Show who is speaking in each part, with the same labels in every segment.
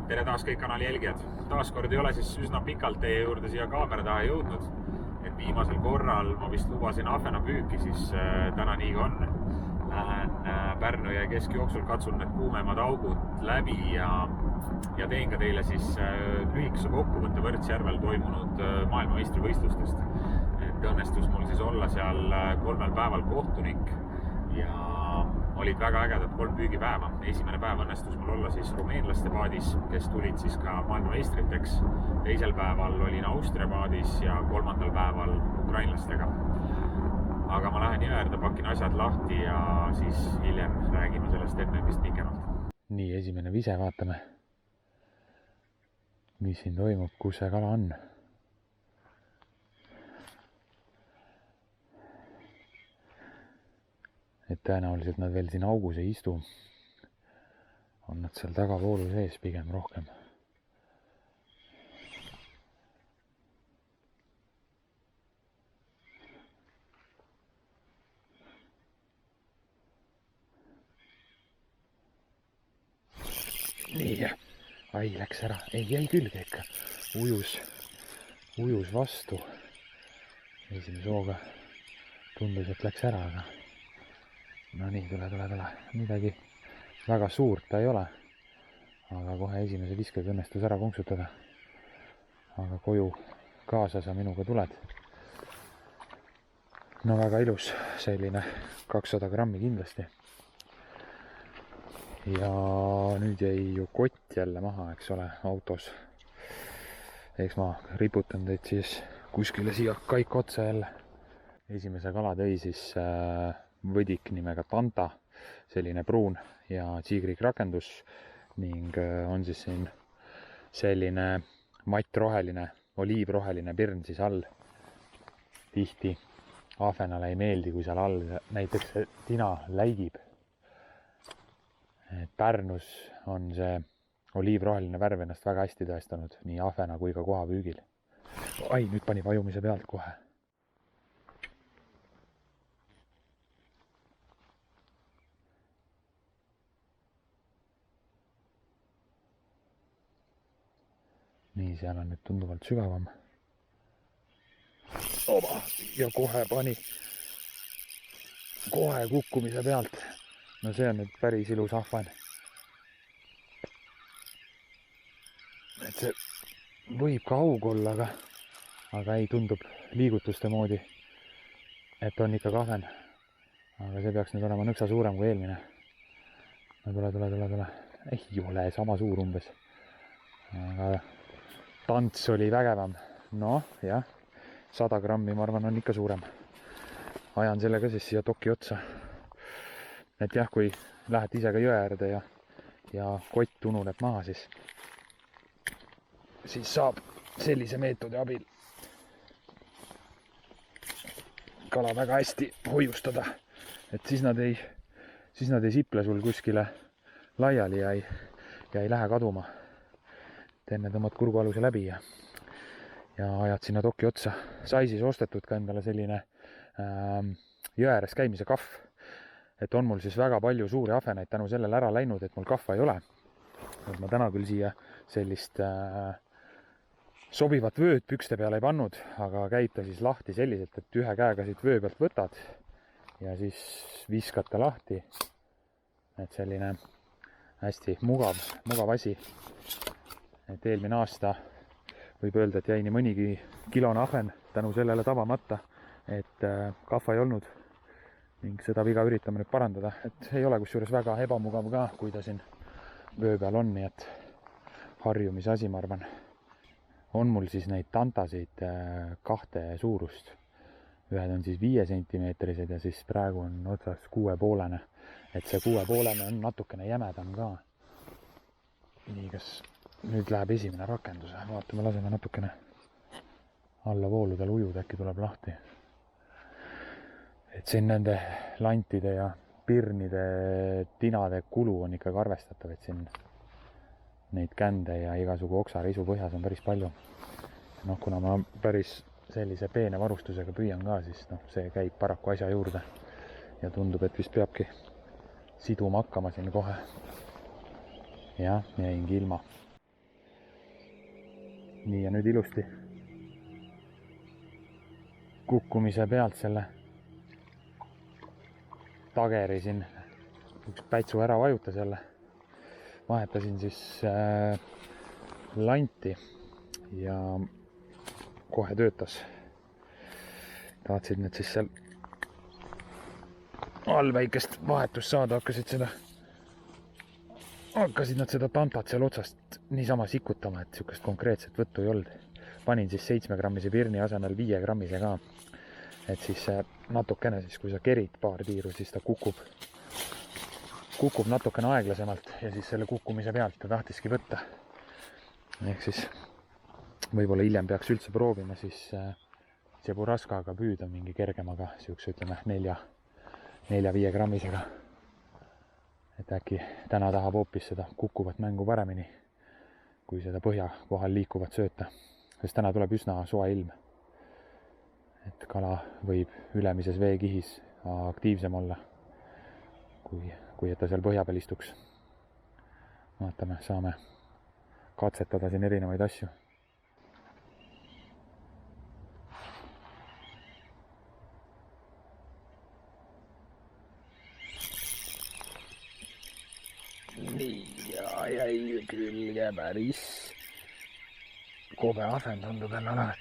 Speaker 1: tere taas kõik kanali jälgijad. Taaskord ei ole siis üsna pikalt teie juurde siia kaamera taha jõudnud. Et viimasel korral ma vist lubasin ahvena püüki, siis täna nii ka on. Lähen Pärnu ja keskjooksul katsun need kuumemad augud läbi ja teen ka teile siis lühikese kokkuvõtte Võrtsjärvel toimunud maailmameistrivõistlustest. Et õnnestus mul siis olla seal 3 päeval kohtunik ja olid väga ägedad 3 püügipäeva. Esimene päev õnnestus mul olla siis rumeenlaste paadis, kes tulid siis ka maailmameistriteks. Teisel päeval olin Austria paadis ja 3. päeval ukrainlastega. Aga ma lähen jõerda, pakin asjad lahti ja siis hiljem räägime sellest MM-ist pikemalt. Nii, esimene vise, vaatame, mis siin toimub, kus see kala on. Et tõenäoliselt nad veel siin augus ei istu. On nad seal tagavoolu sees pigem rohkem. Nii, ai, läks ära. Ei, jäi külge ikka. Ujus vastu. Esimese hooga tundus, et läks ära, aga no nii, tule. Midagi väga suurt ta ei ole. Aga kohe esimese viskega õnnestus ära konksutada. Aga koju kaasa sa minuga tuled. No väga ilus, selline 200 grammi kindlasti. Ja nüüd jäi ju kott jälle maha, eks ole, autos. Eks ma riputan teid siis kuskile siia kaik otsa jälle. Esimese kala tõi siis võdik nimega Tanta, selline pruun ja tsiigrikrakendus ning on siis siin selline mattroheline, oliivroheline pirn siis all. Tihti ahvenale ei meeldi, kui seal all näiteks tina läigib. Pärnus on see oliivroheline värv ennast väga hästi tõestanud nii ahvena kui ka kohavüügil. Ai, nüüd pani vajumise pealt kohe. Nii, seal on nüüd tunduvalt sügavam. Oba! Ja kohe pani. Kohe kukkumise pealt. No see on nüüd päris ilus ahven. Et see võib ka aug olla, aga ei, tundub liigutuste moodi, et on ikka ahven. Aga see peaks nüüd olema nõksa suurem kui eelmine. No tule. Ei ole sama suur umbes. Aga tants oli vägevam. No, jah, 100 grammi, ma arvan, on ikka suurem. Ajan selle ka siis siia toki otsa. Et jah, kui lähed ise ka jõe äärde ja kott ununeb maha, siis saab sellise meetodi abil kala väga hästi hoiustada. Et siis nad ei siple sul kuskile laiali ja ei lähe kaduma. Enne tõmbad kurgualuse läbi ja ajad sinna toki otsa. Sai siis ostetud ka endale selline jõe ääres käimise kahv. Et on mul siis väga palju suuri ahvenaid tänu sellele ära läinud, et mul kahva ei ole. Et ma täna küll siia sellist sobivat vööd pükste peale ei pannud, aga käib ta siis lahti selliselt, et ühe käega siit vöö pealt võtad ja siis viskad ta lahti. Et selline hästi mugav asi. Et eelmine aasta võib öelda, et jäi nii mõnigi kilone ahven tänu sellele tabamata, et kahva ei olnud. Ning seda viga üritame nüüd parandada, et ei ole kusjuures väga ebamugav ka, kui ta siin vöö peal on, nii et harjumise asi, ma arvan. On mul siis neid tantasid 2 suurust. Ühed on siis 5 sentimeetrised ja siis praegu on otsas 6,5. Et see 6,5 on natukene jämedam ka. Nii, kas nüüd läheb esimene rakenduse? Vaatame, laseme natukene alla vooludel ujud, äkki tuleb lahti. Et siin nende lantide ja pirnide, tinade kulu on ikkagi arvestatav, et siin neid kände ja igasugu oksarisu põhjas on päris palju. No, kuna ma päris sellise peene varustusega püüan ka, siis see käib paraku asja juurde ja tundub, et vist peabki siduma hakkama siin kohe. Jah, jäingi ilma. nii, ja nüüd ilusti kukkumise pealt selle tageri siin üks pätsu ära vajutas jälle. Vahetasin siis lanti ja kohe töötas. Tahtsid nüüd siis seal all väikest vahetust saada, hakkasid nad seda tantat seal otsast niisama sikutama, et sihukest konkreetset võttu ei olnud. Panin siis 7-grammise pirni asemel 5-grammise ka. Et siis natukene siis, kui sa kerid paar tiiru, siis ta kukub natukene aeglasemalt ja siis selle kukkumise pealt ta tahtiski võtta. Ehk siis võib-olla hiljem peaks üldse proovima siis seburaskaga püüda mingi kergemaga, sihukese ütleme 4-5 grammisega. Et äkki täna tahab hoopis seda kukkuvat mängu paremini, kui seda põhja kohal liikuvat sööta. Sest täna tuleb üsna soe ilm. Et kala võib ülemises veekihis aktiivsem olla, kui et ta seal põhja peal istuks. Vaatame, saame katsetada siin erinevaid asju. Nii, ja jäi külge päris kobe ahven tundub jälle olevat.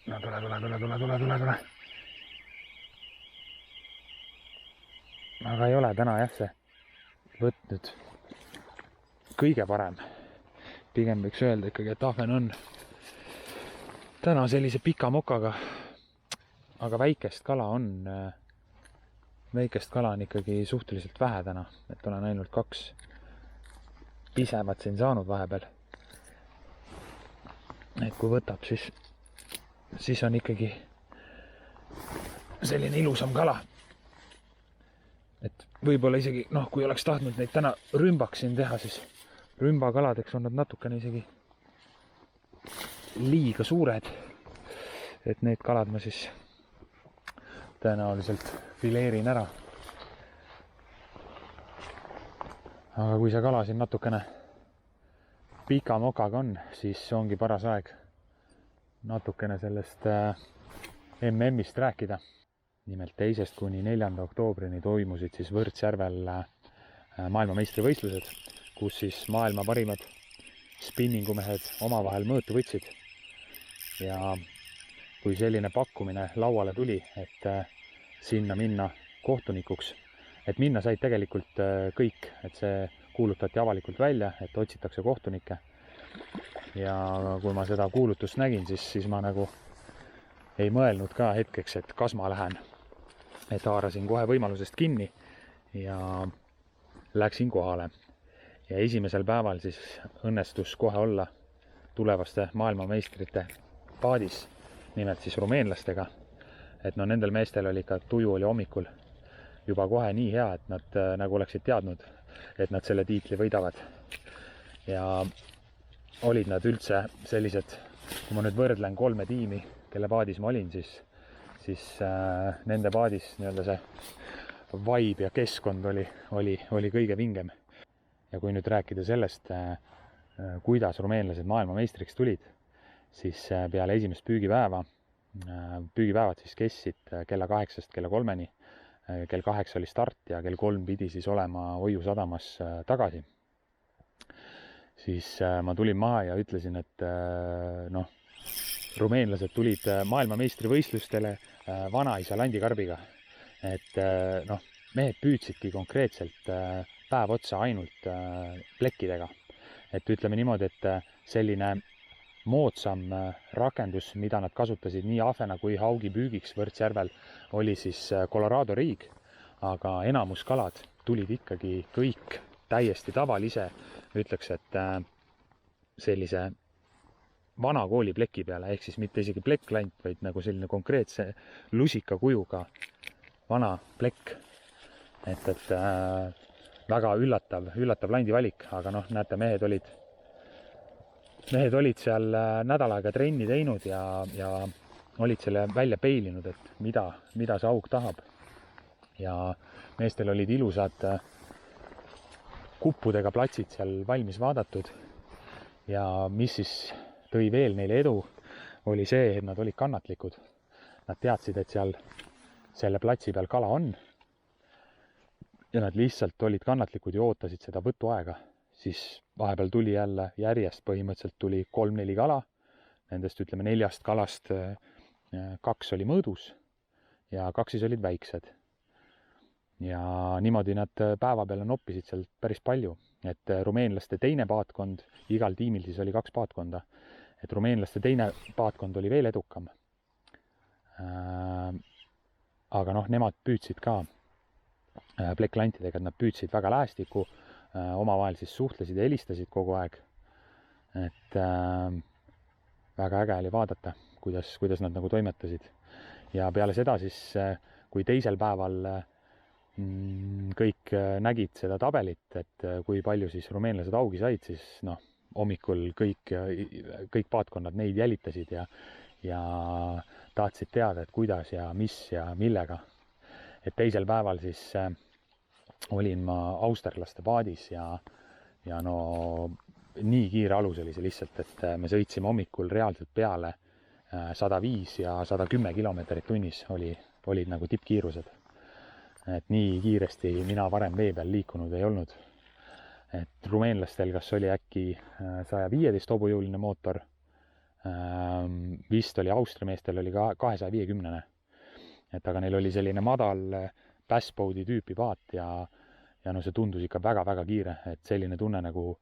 Speaker 1: No tule. Aga ei ole täna jah see võtnud kõige parem. Pigem võiks öelda ikkagi, et ahven on täna sellise pika mokaga, aga väikest kala on ikkagi suhteliselt vähe täna, et olen ainult 2 pisemat siin saanud vahepeal. Et kui võtab, siis on ikkagi selline ilusam kala. Et võib-olla isegi, kui oleks tahtnud neid täna rümbaks siin teha, siis rümbakaladeks on nad natukene isegi liiga suured. Et need kalad ma siis tõenäoliselt fileerin ära. Aga kui see kala siin natukene pika mokaga on, siis ongi paras aeg natukene sellest MM-ist rääkida. Nimelt 2. kuni 4. oktoobrini toimusid siis Võrtsjärvel maailmameistrivõistlused, kus siis maailma parimad spinningumehed omavahel mõõtu võtsid. Ja kui selline pakkumine lauale tuli, et sinna minna kohtunikuks, et minna said tegelikult kõik, et see kuulutati avalikult välja, et otsitakse kohtunikke. Ja kui ma seda kuulutust nägin, siis ma nagu ei mõelnud ka hetkeks, et kas ma lähen. Et haarasin kohe võimalusest kinni ja läksin kohale. Ja esimesel päeval siis õnnestus kohe olla tulevaste maailmameistrite paadis, nimelt siis rumeenlastega. Et nendel meestel oli ikka tuju oli hommikul juba kohe nii hea, et nad nagu oleksid teadnud, et nad selle tiitli võidavad. Ja olid nad üldse sellised, kui ma nüüd võrdlen 3 tiimi, kelle paadis ma olin, siis nende paadis nii-öelda see vibe ja keskkond oli kõige vingem. Ja kui nüüd rääkida sellest, kuidas rumeenlased maailmameistriks tulid, siis peale esimest püügipäevad siis kestsid kella 8-st kella 3-ni. Kell 8 oli start ja kell 3 pidi siis olema Oiu sadamas tagasi. Siis ma tulin maha ja ütlesin, et rumeenlased tulid maailmameistrivõistlustele vanaisa landikarbiga. Et mehed püüdsidki konkreetselt päev otsa ainult plekkidega. Et ütleme niimoodi, et selline moodsam rakendus, mida nad kasutasid nii ahvena kui haugi püügiks Võrtsjärvel, oli siis Colorado riig, aga enamus kalad tulid ikkagi kõik täiesti tavalise, ütleks, et sellise vana kooli pleki peale, ehk siis mitte isegi plekklant, vaid nagu selline konkreetse lusika kujuga vana plekk. Et väga üllatav landi valik, aga näete, mehed olid seal nädal aega trenni teinud ja olid selle välja peilinud, et mida see auk tahab. Ja meestel olid ilusad kuppudega platsid seal valmis vaadatud. ja mis siis tõi veel neile edu, oli see, et nad olid kannatlikud. Nad teadsid, et seal selle platsi peal kala on ja nad lihtsalt olid kannatlikud ja ootasid seda võtuaega. Siis vahepeal tuli jälle järjest, põhimõtteliselt tuli 3-4 kala. Nendest ütleme 4 kalast 2 oli mõõdus ja 2 siis olid väiksed. Ja niimoodi nad päeva peale noppisid sealt päris palju. Et rumeenlaste teine paatkond, igal tiimil siis oli 2 paatkonda, et rumeenlaste teine paatkond oli veel edukam. Aga noh, nemad püüdsid ka plekklantidega, et nad püüdsid väga lähestikku, omavahel siis suhtlesid ja helistasid kogu aeg. Et väga äge oli vaadata, kuidas nad nagu toimetasid. Ja peale seda siis, kui teisel päeval kõik nägid seda tabelit, et kui palju siis rumeenlased augi said, siis noh, hommikul kõik paatkonnad neid jälitasid ja tahtsid teada, et kuidas ja mis ja millega. Et teisel päeval siis olin ma austerlaste paadis ja no nii kiire alus oli see lihtsalt, et me sõitsime hommikul reaalselt peale 105 ja 110 kilomeetrit tunnis olid nagu tippkiirused. Et nii kiiresti mina varem vee peal liikunud ei olnud. Et rumeenlastel kas oli äkki 115 hobujõuline mootor, vist oli Austria meestel oli ka 250. Et aga neil oli selline madal bassboat'i tüüpi paat ja no see tundus ikka väga-väga kiire, et selline tunne nagu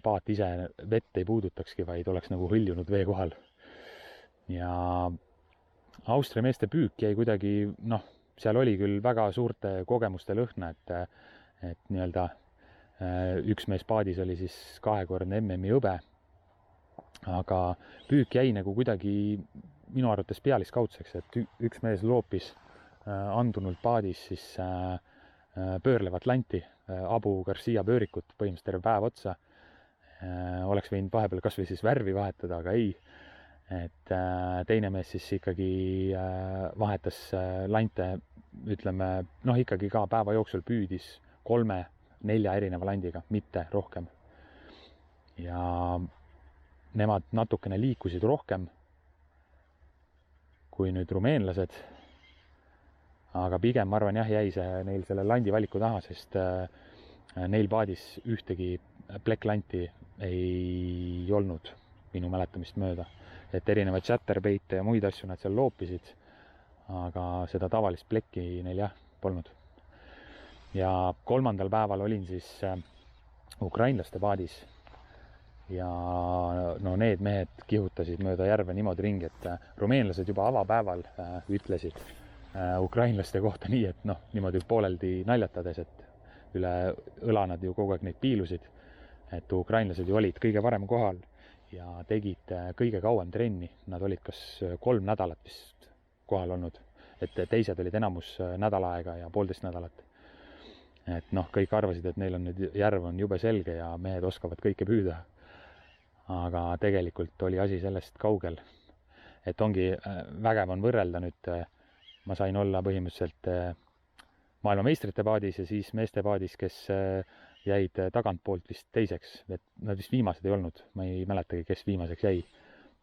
Speaker 1: paat ise vett ei puudutakski, vaid oleks nagu hõljunud vee kohal. Ja Austria meeste püük jäi kuidagi, noh, seal oli küll väga suurte kogemuste lõhna, et nii-öelda üks mees paadis oli siis 2-kordne MM-i hõbe, aga püük jäi nagu kuidagi minu arvates pealiskaudseks, et üks mees loopis andunult paadis siis pöörlevat lanti, Abu Garcia pöörikut põhimõtteliselt terve päev otsa. Oleks võinud vahepeal kas või siis värvi vahetada, aga ei. Et teine mees siis ikkagi vahetas lante, ütleme, noh ikkagi ka päeva jooksul püüdis 3-4 erineva landiga, mitte rohkem. Ja nemad natukene liikusid rohkem kui nüüd rumeenlased, aga pigem ma arvan jah, jäi see neil selle landi valiku taha, sest neil paadis ühtegi plekklanti ei olnud minu mäletamist mööda. Et erinevaid chatterbaite ja muid asju nad seal loopisid, aga seda tavalist plekki neil jah polnud. Ja 3. päeval olin siis ukrainlaste paadis ja no need mehed kihutasid mööda järve niimoodi ringi, et rumeenlased juba avapäeval ütlesid ukrainlaste kohta nii, et noh, niimoodi pooleldi naljatades, et üle õla nad ju kogu aeg neid piilusid, et ukrainlased ju olid kõige varem kohal ja tegid kõige kauem trenni. Nad olid kas 3 nädalat vist kohal olnud, et teised olid enamus nädal aega ja 1,5 nädalat. Et noh, kõik arvasid, et neil on nüüd järv on jube selge ja mehed oskavad kõike püüda. Aga tegelikult oli asi sellest kaugel. Et ongi vägev on võrrelda nüüd, ma sain olla põhimõtteliselt maailmameistrite paadis ja siis meeste paadis, kes jäid tagantpoolt vist teiseks, et nad vist viimased ei olnud, ma ei mäletagi, kes viimaseks jäi,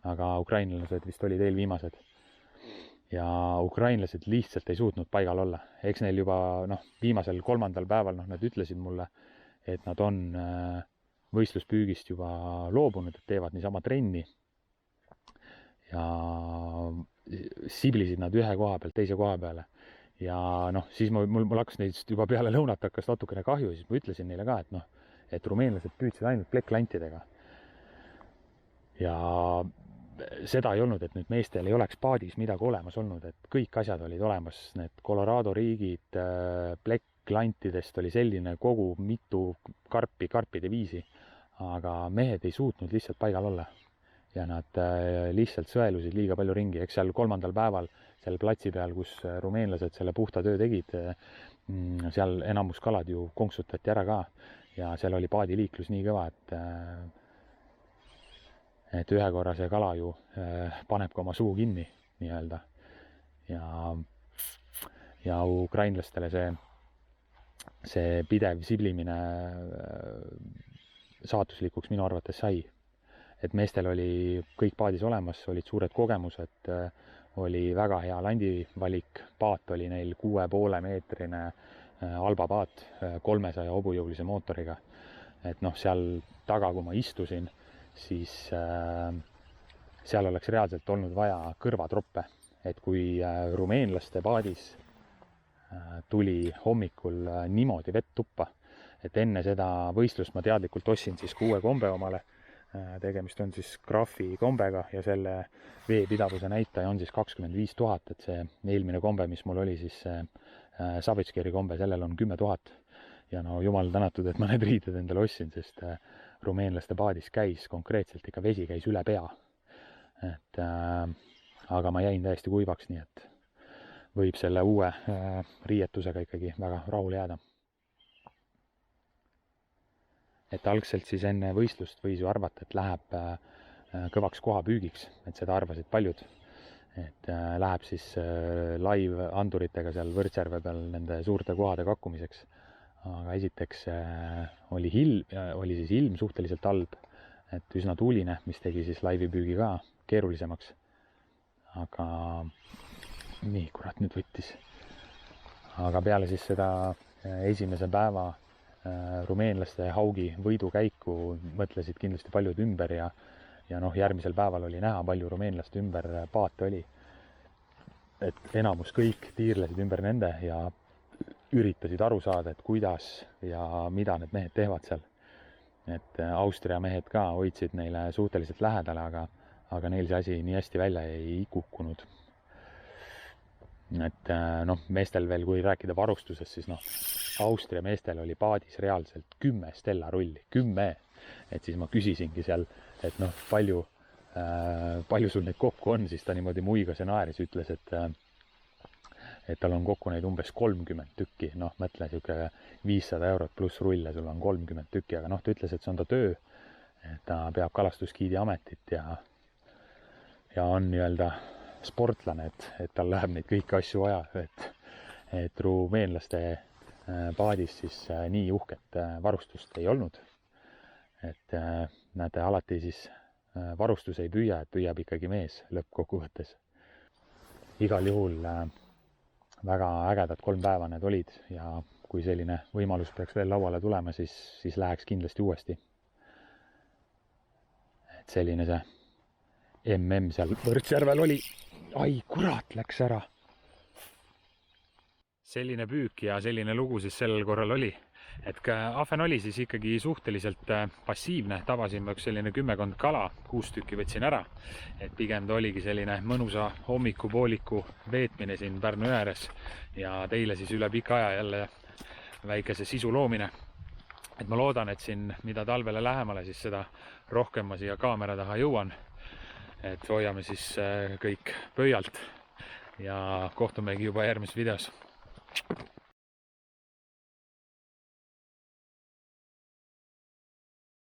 Speaker 1: aga ukrainlased vist olid eelviimased. Ja ukrainlased lihtsalt ei suutnud paigal olla. Eks neil juba viimasel 3. päeval nad ütlesid mulle, et nad on võistluspüügist juba loobunud, et teevad niisama trenni. Ja siblisid nad ühe koha pealt teise koha peale. Ja siis mul hakkas neist juba peale lõunat hakkas natukene kahju, siis ma ütlesin neile ka, et rumeenlased püüdsid ainult plekklantidega. Ja seda ei olnud, et nüüd meestel ei oleks paadis midagi olemas olnud, et kõik asjad olid olemas, need Colorado riigid, plekklantidest oli selline kogu mitu karpide viisi, aga mehed ei suutnud lihtsalt paigal olla. Ja nad lihtsalt sõelusid liiga palju ringi, eks seal 3. päeval seal platsi peal, kus rumeenlased selle puhta töö tegid, seal enamus kalad ju konksutati ära ka ja seal oli paadiliiklus nii kõva, et ühe korra see kala ju paneb ka oma suu kinni nii-öelda. Ja ukrainlastele see pidev siblimine saatuslikuks minu arvates sai. et meestel oli kõik paadis olemas, olid suured kogemused, oli väga hea landivalik, paat oli neil 6,5 meetrine Alba paat 300 hobujõulise mootoriga. Et noh, seal taga, kui ma istusin, siis seal oleks reaalselt olnud vaja kõrvatroppe, et kui rumeenlaste paadis tuli hommikul niimoodi vett tuppa, et enne seda võistlust ma teadlikult ostsin siis 6 kombe omale. Tegemist on siis graafi kombega ja selle veepidavuse näitaja on siis 25 000, et see eelmine kombe, mis mul oli siis Savitskeri kombe, sellel on 10 000. Ja no jumal tänatud, et ma need riided endale ostsin, sest rumeenlaste paadis käis konkreetselt ikka vesi käis üle pea. Et, aga ma jäin täiesti kuivaks, nii et võib selle uue riietusega ikkagi väga rahul jääda. Et algselt siis enne võistlust võis ju arvata, et läheb kõvaks kohapüügiks, et seda arvasid paljud. Et läheb siis live-anduritega seal Võrtsjärve peal nende suurte kohade kakkumiseks. Aga esiteks oli siis ilm suhteliselt halb, et üsna tuuline, mis tegi siis laivipüügi ka keerulisemaks. Aga nii, kurat nüüd võttis. Aga peale siis seda esimese päeva rumeenlaste haugi võidukäiku mõtlesid kindlasti paljud ümber ja noh, järgmisel päeval oli näha, palju rumeenlaste ümber paate oli. Et enamus kõik tiirlesid ümber nende ja üritasid aru saada, et kuidas ja mida need mehed teevad seal. Et Austria mehed ka hoidsid neile suhteliselt lähedale, aga neil see asi nii hästi välja ei kukkunud. Et noh, meestel veel, kui rääkida varustusest, siis noh, Austria meestel oli paadis reaalselt 10 Stella rulli, 10. Et siis ma küsisingi seal, et noh, palju sul neid kokku on, siis ta niimoodi muigas ja naeris, ütles, et tal on kokku neid umbes 30 tükki, noh, mõtle, siuke 500 eurot pluss rulle, sul on 30 tükki, aga noh, ta ütles, et see on ta töö, et ta peab kalastusgiidi ametit ja on nii-öelda sportlane, et tal läheb neid kõiki asju vaja, et rumeenlaste paadis siis nii uhket varustust ei olnud. Et näete, alati siis varustus ei püüa, et püüab ikkagi mees lõppkokkuvõttes. Igal juhul väga ägedad 3 päeva need olid ja kui selline võimalus peaks veel lauale tulema, siis läheks kindlasti uuesti. Et selline see MM seal Võrtsjärvel oli. Ai, kurat, läks ära. Selline püük ja selline lugu siis sellel korral oli. Et ahven oli siis ikkagi suhteliselt passiivne. Tabasin üks selline 10 kala, 6 tükki võtsin ära. Et pigem ta oligi selline mõnusa hommikupooliku veetmine siin Pärnu ääres ja teile siis üle pika aja jälle väikese sisu loomine. Et ma loodan, et siin mida talvele lähemale, siis seda rohkem ma siia kaamera taha jõuan. Et hoiame siis kõik pöialt ja kohtumegi juba järgmises videos.